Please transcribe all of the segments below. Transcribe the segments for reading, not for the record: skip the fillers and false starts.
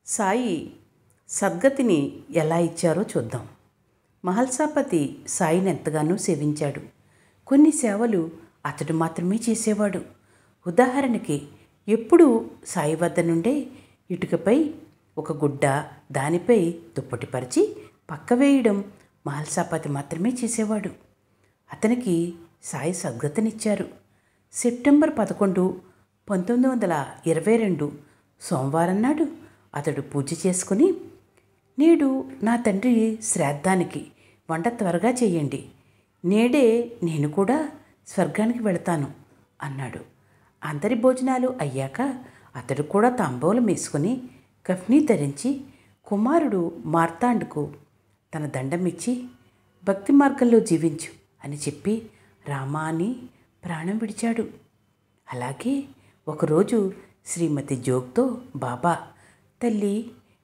సాయి సద్గతిని ఎలా ఇచ్చారో చూద్దాం. మహల్సాపతి సాయిని ఎంతగానో సేవించాడు. కొన్ని సేవలు అతడు మాత్రమే చేసేవాడు. ఉదాహరణకి ఎప్పుడూ సాయి వద్ద నుండే ఇటుకపై ఒక గుడ్డ, దానిపై దుప్పటి పరిచి పక్క వేయడం మహల్సాపతి మాత్రమే చేసేవాడు. అతనికి సాయి సద్గతినిచ్చారు. సెప్టెంబర్ 11, 1922 సోమవారం నాడు అతడు పూజ చేసుకుని, నేడు నా తండ్రి శ్రాద్ధానికి వంట త్వరగా చేయండి, నేడే నేను కూడా స్వర్గానికి వెళతాను అన్నాడు. అందరి భోజనాలు అయ్యాక అతడు కూడా తాంబూలం వేసుకుని కఫ్నీ ధరించి కుమారుడు మార్తాండుకు తన దండమిచ్చి భక్తి మార్గంలో జీవించు అని చెప్పి రామా అని ప్రాణం విడిచాడు. అలాగే ఒకరోజు శ్రీమతి జోగ్తో, బాబా, తల్లి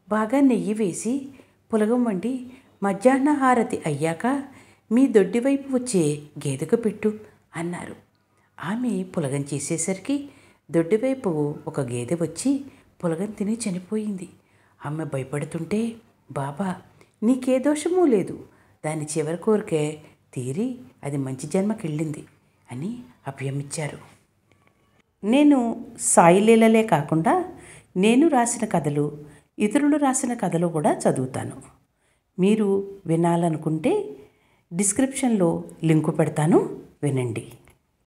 బాగా నెయ్యి వేసి పులగం వండి మధ్యాహ్న హారతి అయ్యాక మీ దొడ్డివైపు వచ్చే గేదెకు పెట్టు అన్నారు. ఆమె పులగం చేసేసరికి దొడ్డివైపు ఒక గేదె వచ్చి పులగం తిని చనిపోయింది. ఆమె భయపడుతుంటే, బాబా, నీకే దోషమూ లేదు, దాని చివరి కోరికే తీరి అది మంచి జన్మకెళ్ళింది అని అభయమిచ్చారు. నేను సాయి లీలలే కాకుండా నేను రాసిన కథలు, ఇతరులు రాసిన కథలు కూడా చదువుతాను. మీరు వినాలనుకుంటే డిస్క్రిప్షన్లో లింకు పెడతాను, వినండి.